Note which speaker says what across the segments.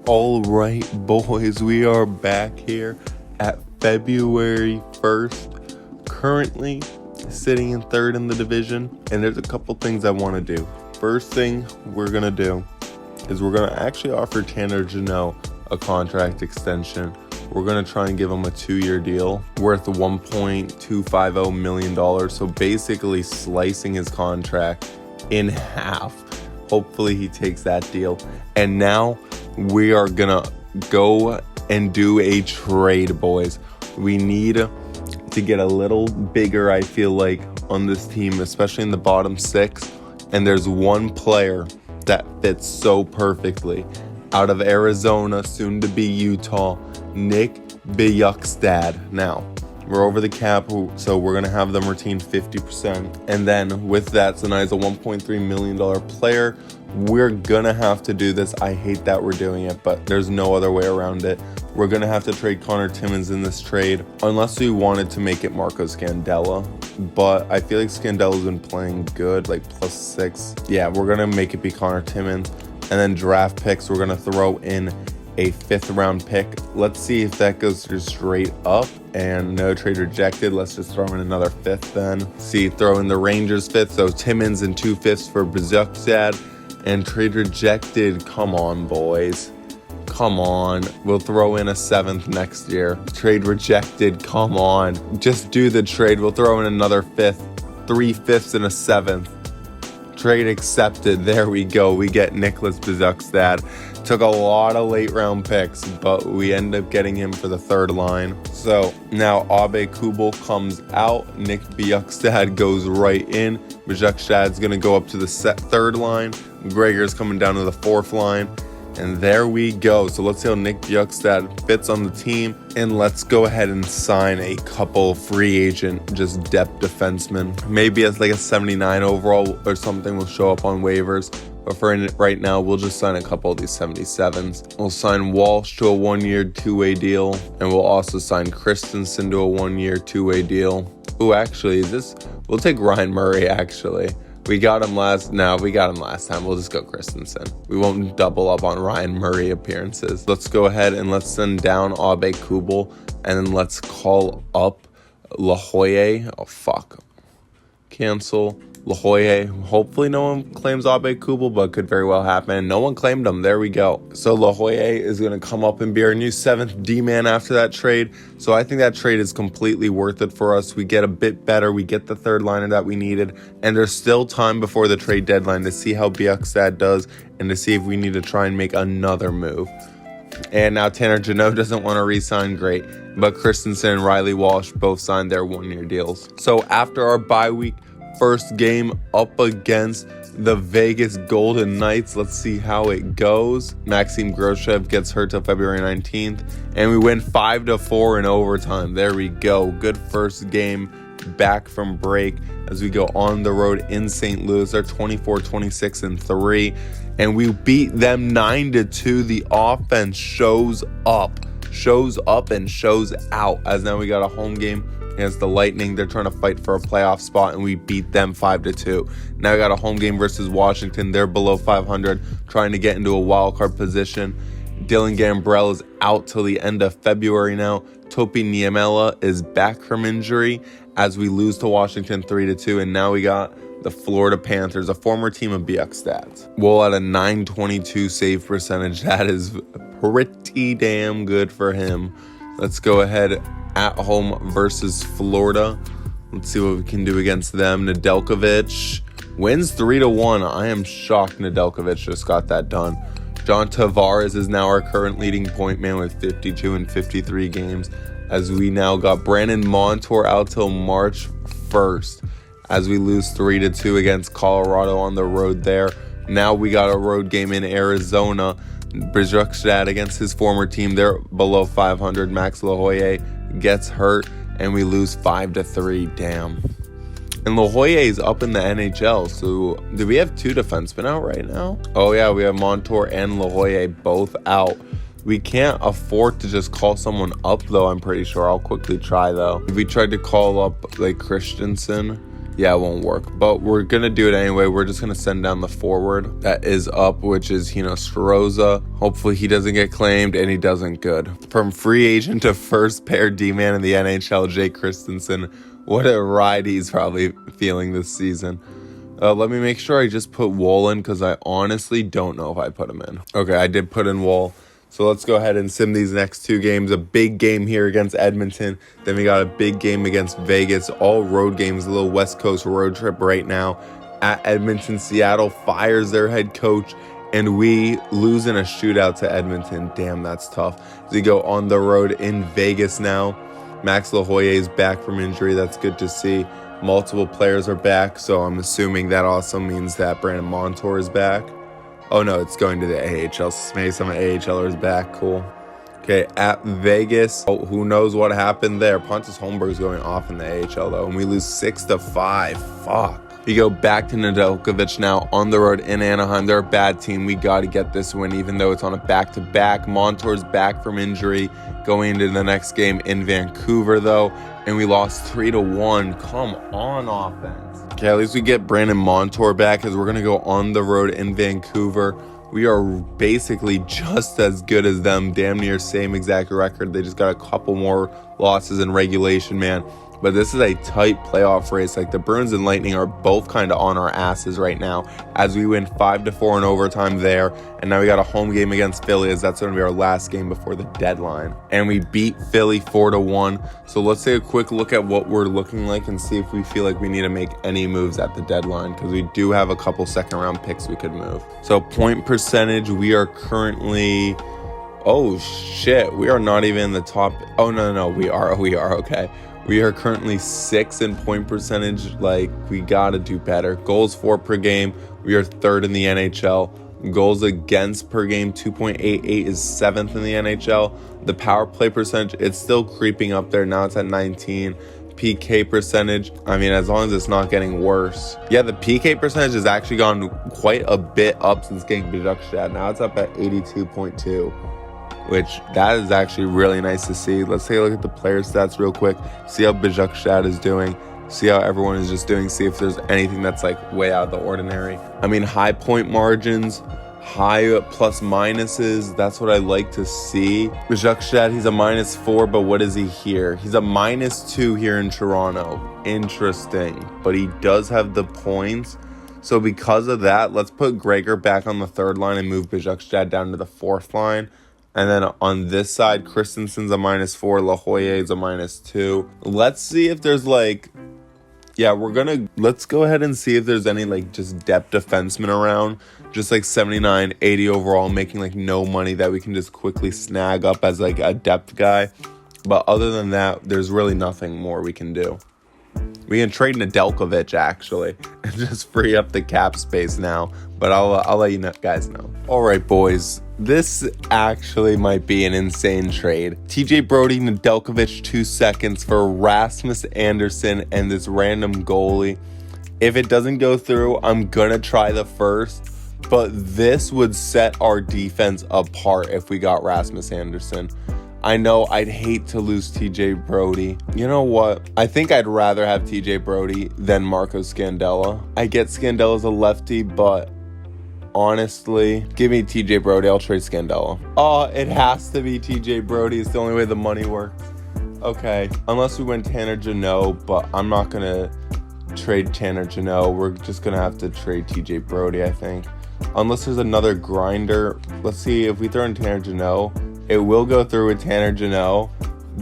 Speaker 1: All right, boys, we are back here at February 1st, currently sitting in third in the division, and there's a couple things I want to do. First thing we're going to do is we're going to actually offer Tanner Jeannot a contract extension. We're going to try and give him a 2-year deal worth $1.250 million, so basically slicing his contract in half. Hopefully he takes that deal. And now we are gonna go and do a trade, boys. We need to get a little bigger, I feel like, on this team, especially in the bottom six. And there's one player that fits so perfectly. Out of Arizona, soon to be Utah, Nick Bjugstad. Now, we're over the cap, so we're going to have them retain 50%. And then with that, so now he's a $1.3 million player. We're going to have to do this. I hate that we're doing it, but there's no other way around it. We're going to have to trade Connor Timmins in this trade, unless we wanted to make it Marco Scandella. But I feel like Scandella's been playing good, like +6. Yeah, we're going to make it be Connor Timmins. And then draft picks, we're going to throw in a 5th round pick. Let's see if that goes just straight up, and no trade rejected. Let's just throw in another 5th then. See, throw in the Rangers 5th, so Timmins and 2 5ths for Bjugstad. And trade rejected, come on, boys. Come on. We'll throw in a 7th next year. Trade rejected, come on. Just do the trade. We'll throw in another 5th, 3 5ths and a 7th. Trade accepted. There we go. We get Nicholas Bjugstad. Took a lot of late round picks, but we end up getting him for the 3rd line. So now Abe Kubel comes out. Nick Bjugstad goes right in. Bjugstad's going to go up to the 3rd line. Gregor's coming down to the 4th line. And there we go. So let's see how Nick Bjugstad fits on the team. And let's go ahead and sign a couple free agent, just depth defensemen. Maybe as like a 79 overall or something will show up on waivers. But for right now, we'll just sign a couple of these 77s. We'll sign Walsh to a 1-year 2-way deal. And we'll also sign Christensen to a 1-year 2-way deal. Ooh, actually, we'll take Ryan Murray, actually. We got him last time. We'll just go Christensen. We won't double up on Ryan Murray appearances. Let's go ahead and let's send down Abe Kubel, and then let's call up La Jolla. Oh, fuck. Cancel La Jolla. Hopefully no one claims Abe Kubel, but could very well happen. No one claimed him. There we go. So La Jolla is going to come up and be our new 7th D-man after that trade. So I think that trade is completely worth it for us. We get a bit better. We get the 3rd liner that we needed. And there's still time before the trade deadline to see how Bjugstad does and to see if we need to try and make another move. And now Tanner Jeannot doesn't want to re-sign. Great. But Christensen and Riley Walsh both signed their 1-year deals. So after our bye week, first game up against the Vegas Golden Knights. Let's see how it goes. Maxim Groshev gets hurt till February 19th. And we win 5-4 in overtime. There we go. Good first game back from break as we go on the road in St. Louis. They're 24-26-3. And we beat them 9-2. The offense shows up and shows out, as now we got a home game against the Lightning. They're trying to fight for a playoff spot, and we beat them 5-2. Now we got a home game versus Washington. They're below 500, trying to get into a wild card position. Dylan Gambrell is out till the end of February now. Topi Niemela is back from injury as we lose to Washington 3-2. And now we got the Florida Panthers, a former team of Bjugstad's. Well, at a .922 save percentage, that is pretty damn good for him. Let's go ahead at home versus Florida. Let's see what we can do against them. Nedeljkovic wins 3-1. I am shocked Nedeljkovic just got that done. John Tavares is now our current leading point man with 52 in 53 games, as we now got Brandon Montour out till March 1st as we lose 3-2 against Colorado on the road there. Now we got a road game in Arizona. Bjugstad against his former team. They're below 500. Max La Jolla gets hurt, and we lose 5-3. Damn. And La Jolla is up in the NHL. So do we have 2 defensemen out right now? Oh yeah, we have Montour and La Jolla both out. We can't afford to just call someone up though, I'm pretty sure. I'll quickly try though. If we tried to call up like Christensen Yeah, it won't work, but we're going to do it anyway. We're just going to send down the forward that is up, which is, Stroza. Hopefully he doesn't get claimed, and he doesn't. Good. From free agent to first pair D-man in the NHL, Jake Christensen. What a ride he's probably feeling this season. Let me make sure I just put Wall in, because I honestly don't know if I put him in. Okay, I did put in Wall. So let's go ahead and sim these next two games. A big game here against Edmonton. Then we got a big game against Vegas. All road games, a little West Coast road trip right now. At Edmonton, Seattle fires their head coach. And we lose in a shootout to Edmonton. Damn, that's tough. As we go on the road in Vegas now. Max Lahoye is back from injury. That's good to see. Multiple players are back. So I'm assuming that also means that Brandon Montour is back. Oh no, it's going to the AHL. Maybe some AHLers back. Cool. Okay, at Vegas. Oh, who knows what happened there? Pontus Holmberg's going off in the AHL though, and we lose 6-5. Fuck. We go back to Nedeljkovic now on the road in Anaheim. They're a bad team. We got to get this win, even though it's on a back-to-back. Montour's back from injury going into the next game in Vancouver though, and we lost 3-1. Come on, offense. Okay, at least we get Brandon Montour back, as we're going to go on the road in Vancouver. We are basically just as good as them, damn near same exact record. They just got a couple more losses in regulation, man. But this is a tight playoff race. Like, the Bruins and Lightning are both kind of on our asses right now, as we win 5-4 in overtime there. And now we got a home game against Philly, as that's going to be our last game before the deadline. And we beat Philly 4-1. So let's take a quick look at what we're looking like and see if we feel like we need to make any moves at the deadline, because we do have a couple second round picks we could move. So point percentage, we are currently... Oh shit, we are not even in the top. Oh no, we are okay. We are currently 6th in point percentage. Like, we gotta do better. Goals for per game, we are 3rd in the NHL. Goals against per game, 2.88 is 7th in the NHL. The power play percentage, it's still creeping up there. Now it's at 19. PK percentage, I mean, as long as it's not getting worse. Yeah, the PK percentage has actually gone quite a bit up since getting Bjugstad. Now it's up at 82.2. which that is actually really nice to see. Let's take a look at the player stats real quick, see how Bjugstad is doing, see how everyone is just doing, see if there's anything that's like way out of the ordinary. I mean, high point margins, high plus minuses, that's what I like to see. Bjugstad, he's a -4, but what is he here? He's a -2 here in Toronto. Interesting, but he does have the points. So because of that, let's put Gregor back on the 3rd line and move Bjugstad down to the 4th line. And then on this side, Christensen's a -4, Lahoye is a -2. Let's see if there's like, let's go ahead and see if there's any like just depth defensemen around, just like 79, 80 overall, making like no money that we can just quickly snag up as like a depth guy. But other than that, there's really nothing more we can do. We can trade Nedeljkovic actually and just free up the cap space now. But I'll let you guys know. All right, boys. This actually might be an insane trade. TJ Brodie, Nedeljkovic, 2 seconds for Rasmus Andersson and this random goalie. If it doesn't go through, I'm gonna try the first. But this would set our defense apart if we got Rasmus Andersson. I know I'd hate to lose TJ Brodie. You know what? I think I'd rather have TJ Brodie than Marco Scandella. I get Scandella's a lefty, but honestly, give me TJ Brodie. I'll trade Scandella. Oh, it has to be TJ Brodie. It's the only way the money works. Okay, unless we win Tanner Jeannot, but I'm not going to trade Tanner Jeannot. We're just going to have to trade TJ Brodie, I think. Unless there's another grinder. Let's see if we throw in Tanner Jeannot. It will go through with Tanner Jeannot,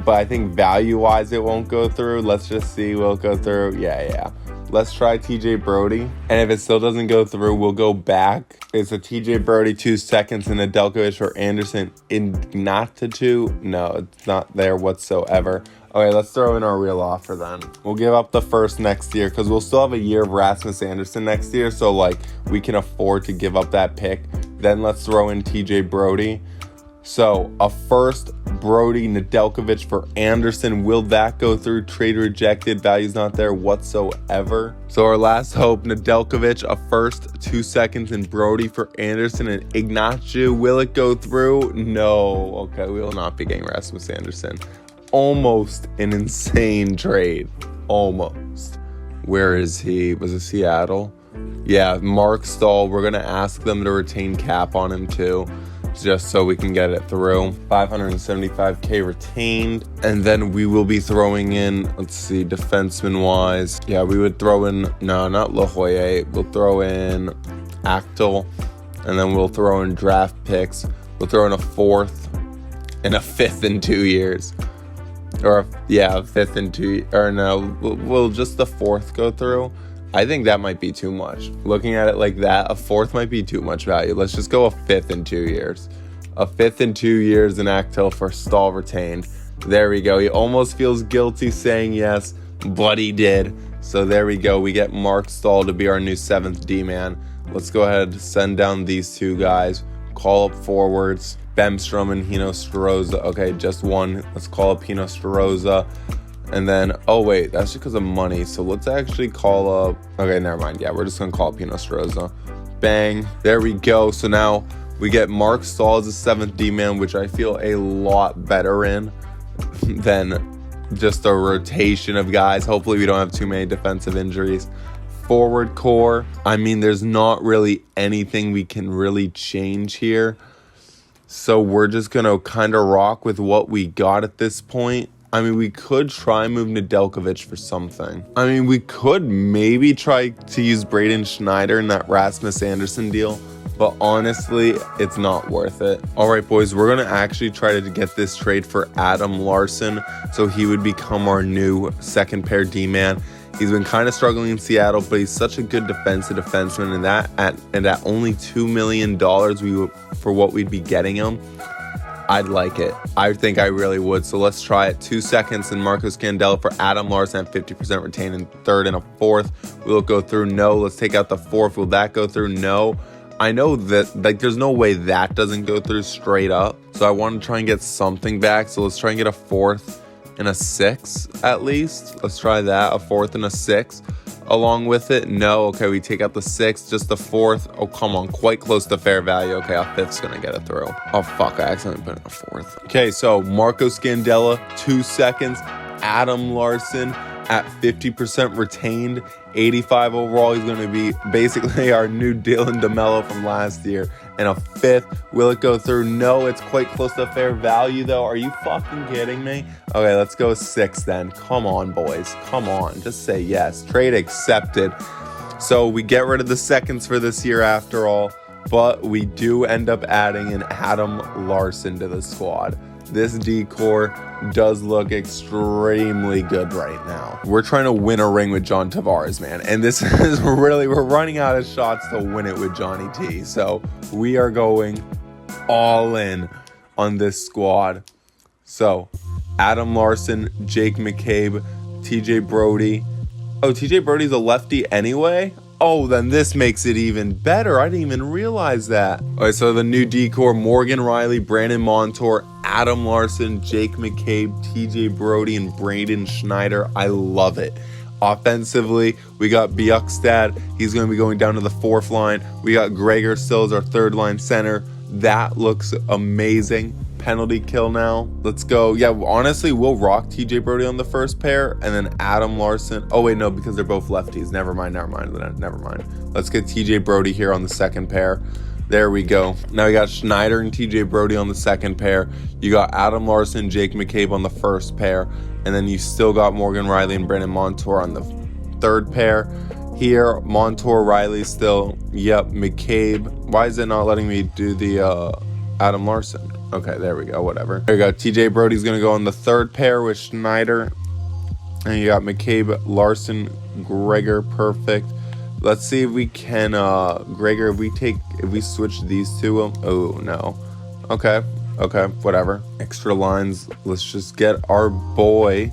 Speaker 1: but I think value-wise it won't go through. Let's just see. Will it go through? Yeah. Let's try TJ Brodie. And if it still doesn't go through, we'll go back. It's a TJ Brodie 2 seconds and Nedeljkovic or Andersson Ignatitu. No, it's not there whatsoever. Okay, let's throw in our real offer then. We'll give up the first next year because we'll still have a year of Rasmus Andersson next year. So, like, we can afford to give up that pick. Then let's throw in TJ Brodie. So, a first, Brodie, Nedeljkovic for Andersson. Will that go through? Trade rejected. Value's not there whatsoever. So, our last hope, Nedeljkovic, a first, 2 seconds, and Brodie for Andersson and Ignatius. Will it go through? No. Okay, we will not be getting Rasmus Andersson. Almost an insane trade. Almost. Where is he? Was it Seattle? Yeah, Mark Stahl. We're going to ask them to retain cap on him too, just so we can get it through. 575K retained. And then we will be throwing in, let's see, defenseman-wise. Yeah, we would throw in, no, not La Jolla. We'll throw in Actel. And then we'll throw in draft picks. We'll throw in a 4th and a 5th in 2 years. Or, a 5th and 2, or no, we'll just the 4th go through. I think that might be too much. Looking at it like that, a 4th might be too much value. Let's just go a 5th in 2 years. A 5th in 2 years in Actel for Stahl retained. There we go. He almost feels guilty saying yes, but he did. So there we go. We get Mark Stahl to be our new 7th D-man. Let's go ahead and send down these 2 guys. Call up forwards. Bemstrom and Hino Staroza. Okay, just one. Let's call up Hino Staroza. And then, oh wait, that's just because of money. So let's actually call up, okay, never mind. Yeah, we're just going to call up Hino Staroza. Bang. There we go. So now we get Mark Stahl as a 7th D-man, which I feel a lot better in than just a rotation of guys. Hopefully we don't have too many defensive injuries. Forward core, I mean, there's not really anything we can really change here. So we're just going to kind of rock with what we got at this point. I mean, we could try move Nedeljkovic for something. I mean, we could maybe try to use Braden Schneider in that Rasmus Anderson deal, but honestly, it's not worth it. All right, boys, we're going to actually try to get this trade for Adam Larsson, so he would become our new 2nd pair D-man. He's been kind of struggling in Seattle, but he's such a good defenseman, and at only $2 million for what we'd be getting him, I'd like it. I think I really would. So let's try it. 2 seconds and Marcos Scandella for Adam Larsson at 50% retained in 3rd and a 4th. Will it go through? No. Let's take out the 4th. Will that go through? No. I know that, like, there's no way that doesn't go through straight up. So I want to try and get something back. So let's try and get a 4th and a 6th at least. Let's try that. A 4th and a 6th along with it. No. Okay, we take out the 6th, just the 4th. Oh, come on. Quite close to fair value. Okay, our 5th's going to get it through. Oh, fuck. I accidentally put in a 4th. Okay, so Marco Scandella, 2 seconds. Adam Larsson at 50% retained, 85 overall. He's going to be basically our new Dylan DeMello from last year. And a 5th. Will it go through? No, it's quite close to fair value, though. Are you fucking kidding me? Okay, let's go 6 then. Come on, boys. Come on. Just say yes. Trade accepted. So we get rid of the 2nds for this year after all. But we do end up adding an Adam Larsson to the squad. This D-core does look extremely good right now. We're trying to win a ring with John Tavares, man. And this is really, we're running out of shots to win it with Johnny T. So we are going all in on this squad. So Adam Larsson, Jake McCabe, TJ Brody. Oh, TJ Brody's a lefty anyway? Oh, then this makes it even better. I didn't even realize that. All right, so the new D-core, Morgan Riley, Brandon Montour, Adam Larsson, Jake McCabe, TJ Brody, and Braden Schneider. I love it. Offensively, we got Bjugstad. He's going to be going down to the 4th line. We got Gregor still as our 3rd line center. That looks amazing. Penalty kill now. Let's go. Yeah, honestly, we'll rock TJ Brody on the 1st pair and then Adam Larsson. Oh, wait, no, because they're both lefties. Never mind. Let's get TJ Brody here on the 2nd pair. There we go. Now we got Schneider and TJ Brody on the 2nd pair. You got Adam Larsson, Jake McCabe on the 1st pair. And then you still got Morgan Riley and Brandon Montour on the 3rd pair. Here, Montour, Riley still. Yep, McCabe. Why is it not letting me do the Adam Larsson? Okay, there we go, whatever. There you go. TJ Brody's going to go on the 3rd pair with Schneider. And you got McCabe, Larsson, Gregor, perfect. Let's see if we can, Gregor, if we switch these two. Oh, no. Okay, whatever. Extra lines. Let's just get our boy,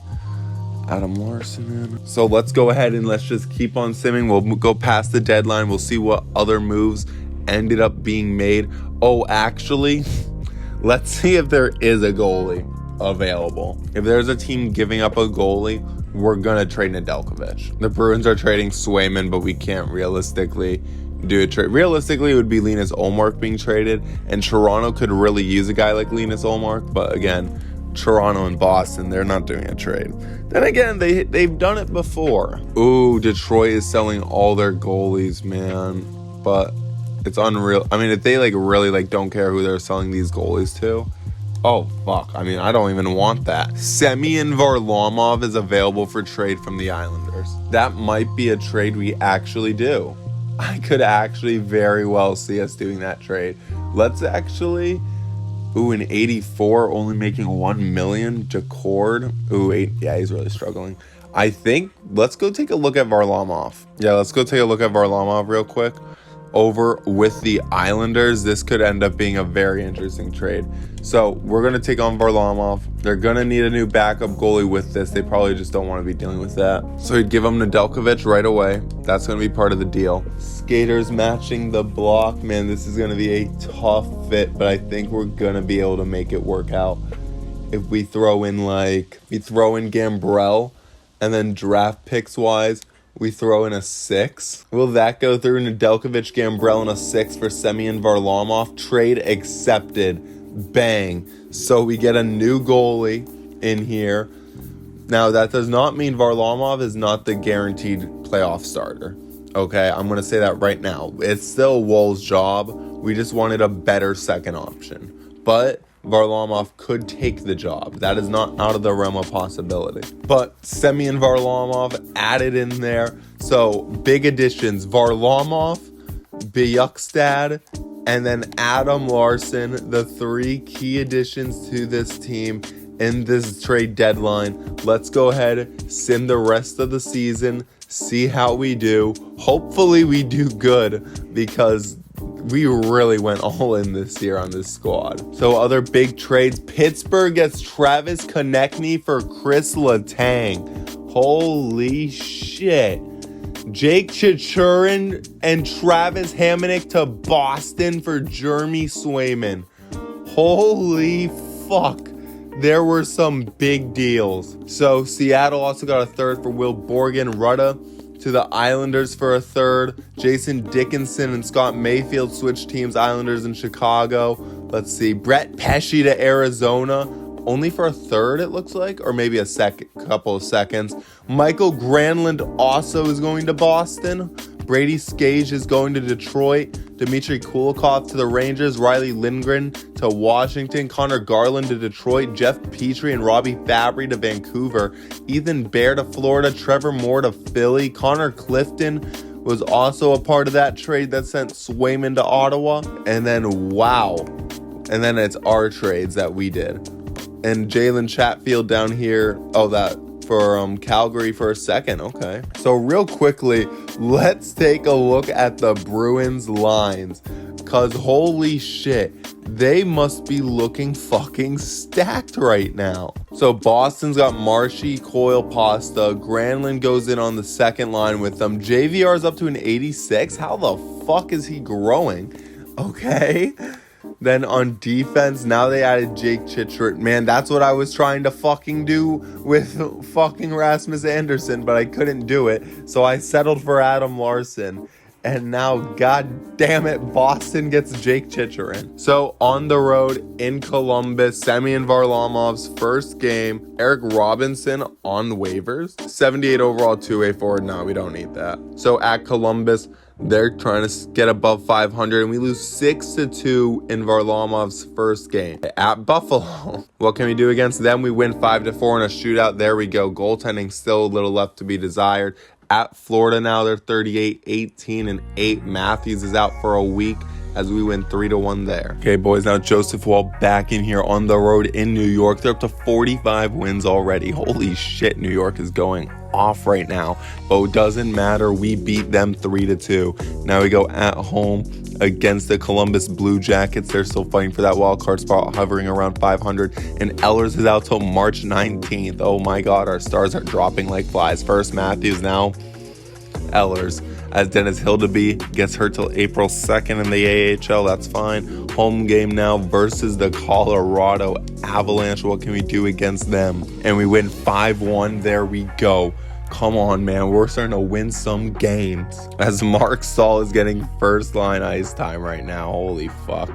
Speaker 1: Adam Larsson in. So let's go ahead and let's just keep on simming. We'll go past the deadline. We'll see what other moves ended up being made. Oh, actually... Let's see if there is a goalie available. If there's a team giving up a goalie, we're going to trade Nedeljkovic. The Bruins are trading Swayman, but we can't realistically do a trade. Realistically, it would be Linus Ullmark being traded, and Toronto could really use a guy like Linus Ullmark, but again, Toronto and Boston, they're not doing a trade. Then again, they've done it before. Ooh, Detroit is selling all their goalies, man. But it's unreal. I mean, if they like really like don't care who they're selling these goalies to, oh fuck. I mean, I don't even want that. Semyon Varlamov is available for trade from the Islanders. That might be a trade we actually do. I could actually very well see us doing that trade. Let's actually. Ooh, an 84, only making $1 million. Jacord. Ooh, yeah, he's really struggling. I think, let's go take a look at Varlamov. Yeah, let's go take a look at Varlamov real quick. Over with the Islanders, this could end up being a very interesting trade. So we're going to take on Varlamov. They're going to need a new backup goalie with this. They probably just don't want to be dealing with that. So he'd give them Nedeljkovic right away. That's going to be part of the deal. Skaters matching the block. Man, this is going to be a tough fit, but I think we're going to be able to make it work out. If we throw in Gambrell, and then draft picks wise, we throw in a 6. Will that go through? Nedeljkovic, Gambrell, and a 6 for Semyon Varlamov. Trade accepted. Bang. So we get a new goalie in here. Now, that does not mean Varlamov is not the guaranteed playoff starter. Okay, I'm going to say that right now. It's still Woll's job. We just wanted a better second option. But Varlamov could take the job. That is not out of the realm of possibility. But Semyon Varlamov added in there. So big additions: Varlamov, Bjugstad, and then Adam Larsson. The 3 key additions to this team in this trade deadline. Let's go ahead, sim the rest of the season, see how we do. Hopefully we do good, because we really went all in this year on this squad. So other big trades: Pittsburgh gets Travis Konechny for Chris Letang. Holy shit. Jake Chichurin and Travis Hamonic to Boston for Jeremy Swayman. Holy fuck. There were some big deals. So Seattle also got a 3rd for Will Borgen. Rutta to the Islanders for a 3rd. Jason Dickinson and Scott Mayfield switched teams, Islanders and Chicago. Let's see. Brett Pesce to Arizona, only for a 3rd, it looks like, or maybe a couple of seconds. Michael Granlund also is going to Boston. Brady Skage is going to Detroit. Dmitry Kulikov to the Rangers. Riley Lindgren to Washington. Connor Garland to Detroit. Jeff Petrie and Robbie Fabry to Vancouver. Ethan Bear to Florida. Trevor Moore to Philly. Connor Clifton was also a part of that trade that sent Swayman to Ottawa. And then, wow. And then it's our trades that we did. And Jalen Chatfield down here. Oh, that for Calgary for a 2nd. Okay. So real quickly, let's take a look at the Bruins lines. Cause holy shit, they must be looking fucking stacked right now. So Boston's got Marshy, Coyle, Pasta. Granlund goes in on the 2nd line with them. JVR's up to an 86. How the fuck is he growing? Okay. Then on defense, now they added Jake Chichurin. Man, that's what I was trying to fucking do with fucking Rasmus Anderson, but I couldn't do it. So I settled for Adam Larsson. And now, god damn it, Boston gets Jake Chichurin. So on the road in Columbus, Semyon Varlamov's first game. Eric Robinson on waivers. 78 overall, 2-way forward. No, we don't need that. So at Columbus, they're trying to get above 500, and we lose 6-2 in Varlamov's first game. At Buffalo, what can we do against them? We win 5-4 in a shootout. There we go. Goaltending still a little left to be desired. At Florida now, they're 38, 18, and 8. Matthews is out for a week as we win 3-1 there. Okay, boys, now Joseph Wall back in here on the road in New York. They're up to 45 wins already. Holy shit, New York is going off right now. But it doesn't matter. We beat them 3-2. Now we go at home against the Columbus Blue Jackets. They're still fighting for that wild card spot, hovering around 500. And Ehlers is out till March 19th. Oh my God, our stars are dropping like flies. First Matthews, now Ehlers. As Dennis Hildeby gets hurt till April 2nd in the AHL. That's fine. Home game now versus the Colorado Avalanche. What can we do against them? And we win 5-1. There we go. Come on, man. We're starting to win some games. As Mark Stahl is getting first line ice time right now. Holy fuck.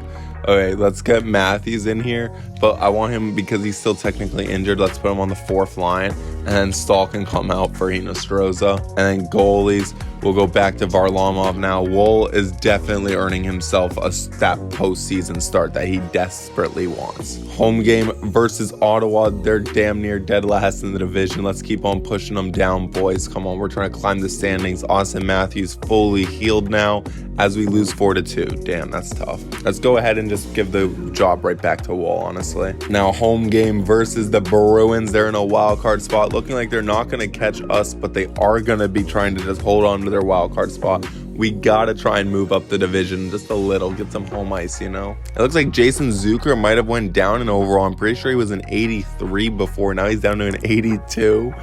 Speaker 1: Okay, let's get Matthews in here. but I want him because he's still technically injured. Let's put him on the 4th line, and then Stahl can come out for Hinostroza. And then goalies, we'll go back to Varlamov now. Woll is definitely earning himself that postseason start that he desperately wants. Home game versus Ottawa. They're damn near dead last in the division. Let's keep on pushing them down, boys. Come on, we're trying to climb the standings. Austin Matthews fully healed now as we lose 4-2. Damn, that's tough. Let's go ahead and just give the job right back to Woll, honestly. Now, home game versus the Bruins. They're in a wild card spot, looking like they're not going to catch us, but they are going to be trying to just hold on to their wild card spot. We got to try and move up the division just a little, get some home ice, you know? It looks like Jason Zucker might have went down in overall. I'm pretty sure he was an 83 before. Now he's down to an 82.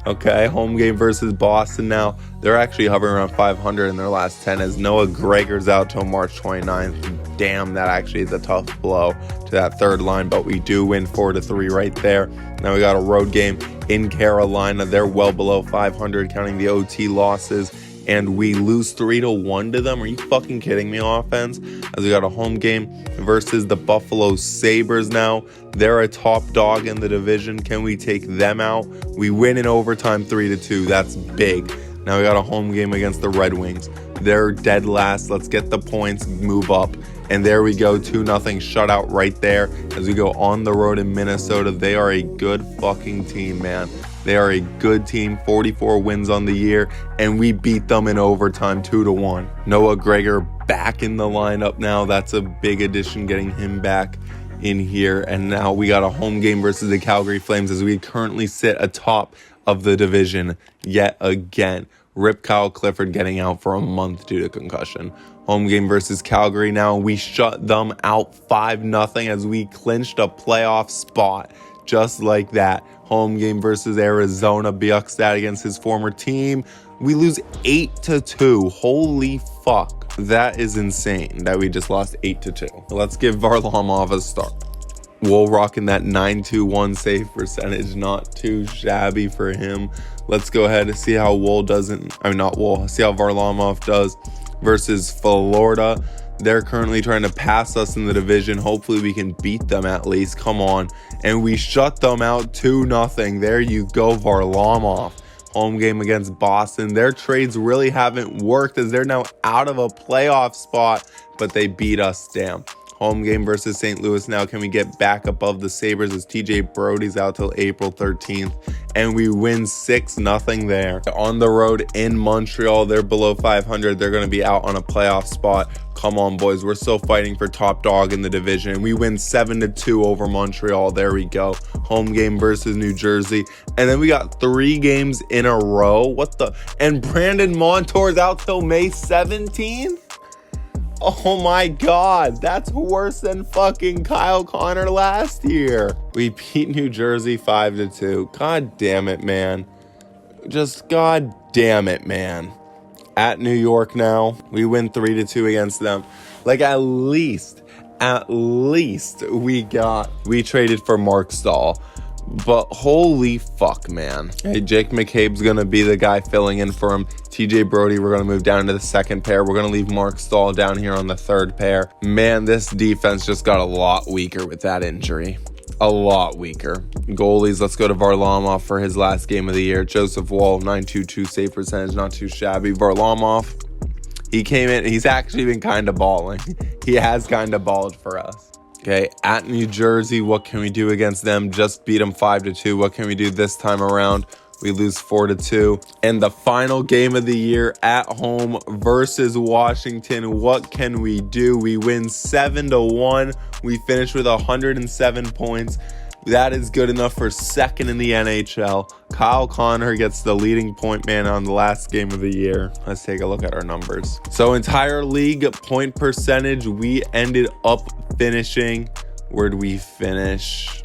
Speaker 1: Okay, home game versus Boston now. They're actually hovering around 500 in their last 10 as Noah Gregor's out till March 29th. Damn, that actually is a tough blow to that third line, but we do win 4-3 right there. Now we got a road game in Carolina. They're well below 500 counting the OT losses, and we lose 3-1 to them. Are you fucking kidding me, offense? As we got a home game versus the Buffalo Sabres now. They're a top dog in the division. Can we take them out? We win in overtime 3-2. That's big. Now we got a home game against the Red Wings. They're dead last. Let's get the points, move up. And there we go, 2-0 shutout right there as we go on the road in Minnesota. They are a good fucking team, man. They are a good team, 44 wins on the year, and we beat them in overtime 2-1. Noah Gregor back in the lineup now. That's a big addition, getting him back in here. And now we got a home game versus the Calgary Flames as we currently sit atop of the division yet again. Rip Kyle Clifford getting out for a month due to concussion. Home game versus Calgary now. We shut them out 5-0 as we clinched a playoff spot just like that. Home game versus Arizona. Bjugstad against his former team. We lose 8-2. Holy fuck. That is insane that we just lost 8-2. Let's give Varlamov a start. Woll rocking that 921 save percentage. Not too shabby for him. Let's go ahead and see how see how Varlamov does versus Florida. They're currently trying to pass us in the division. Hopefully we can beat them at least. Come on. And we shut them out 2-0. There you go, Varlamov. Home game against Boston. Their trades really haven't worked as they're now out of a playoff spot, but they beat us. Damn. Home game versus St. Louis now. Can we get back above the Sabres as TJ Brody's out till April 13th? And we win 6-0 there. On the road in Montreal, they're below 500. They're going to be out on a playoff spot. Come on, boys. We're still fighting for top dog in the division. We win 7-2 over Montreal. There we go. Home game versus New Jersey. And then we got 3 games in a row. And Brandon Montour's out till May 17th? Oh my God, that's worse than fucking Kyle Connor last year. We beat New Jersey 5-2. God damn it, man. Just god damn it, man. At New York now, we win 3-2 against them. Like at least we traded for Mark Stahl. But holy fuck, man. Hey, Jake McCabe's going to be the guy filling in for him. TJ Brody, we're going to move down to the second pair. We're going to leave Mark Stahl down here on the third pair. Man, this defense just got a lot weaker with that injury. A lot weaker. Goalies, let's go to Varlamov for his last game of the year. Joseph Woll, 922 save percentage, not too shabby. Varlamov, he came in. He's actually been kind of balling. He has kind of balled for us. Okay, at New Jersey, what can we do against them? Just beat them 5-2. What can we do this time around? We lose 4-2. And the final game of the year at home versus Washington. What can we do? We win 7-1. We finish with 107 points. That is good enough for second in the NHL. Kyle Connor gets the leading point man on the last game of the year. Let's take a look at our numbers. So entire league point percentage, we ended up finishing. Where did we finish?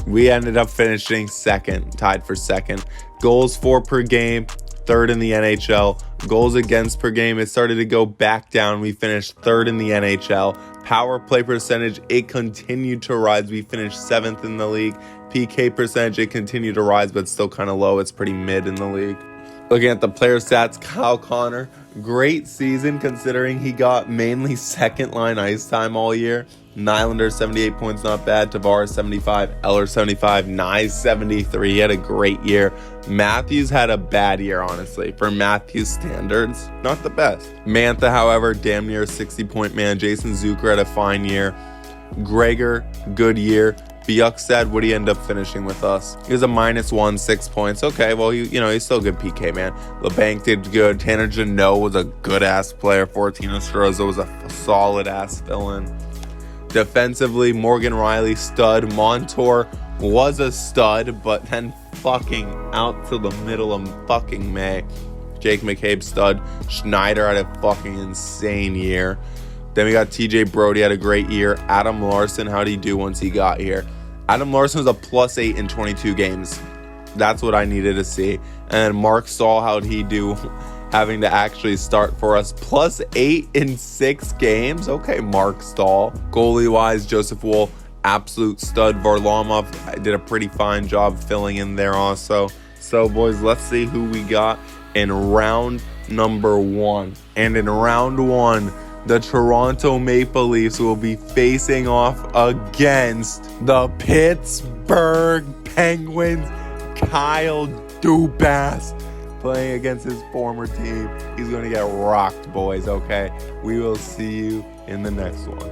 Speaker 1: We ended up finishing second, tied for second. Goals for per game, third in the NHL. Goals against per game, it started to go back down. We finished third in the NHL. Power play percentage, it continued to rise. We finished 7th in the league. PK percentage, it continued to rise, but still kind of low. It's pretty mid in the league. Looking at the player stats, Kyle Connor, great season considering he got mainly second line ice time all year. Nylander, 78 points, not bad. Tavares, 75. Eller, 75. Nye, 73. He had a great year. Matthews had a bad year, honestly. For Matthews standards, not the best. Mantha, however, damn near a 60-point man. Jason Zucker had a fine year. Gregor, good year. Bjugstad, would he end up finishing with us? He was a -1, 6 points. Okay, well, he's still a good PK, man. LeBanc did good. Tanner Jeannot was a good-ass player. Fortino Stroza was a solid-ass fill-in. Defensively, Morgan Riley, stud. Montour was a stud, but then fucking out to the middle of fucking May. Jake McCabe, stud. Schneider had a fucking insane year. Then we got TJ Brody, had a great year. Adam Larson, how'd he do once he got here? Adam Larson was a +8 in 22 games. That's what I needed to see. And Mark Stahl, how'd he do having to actually start for us? +8 in 6 games? Okay, Mark Stahl. Goalie-wise, Joseph Wool, absolute stud. Varlamov did a pretty fine job filling in there also. So, boys, let's see who we got in round number 1. And in round 1, the Toronto Maple Leafs will be facing off against the Pittsburgh Penguins. Kyle Dubas playing against his former team. He's going to get rocked, boys, okay? We will see you in the next one.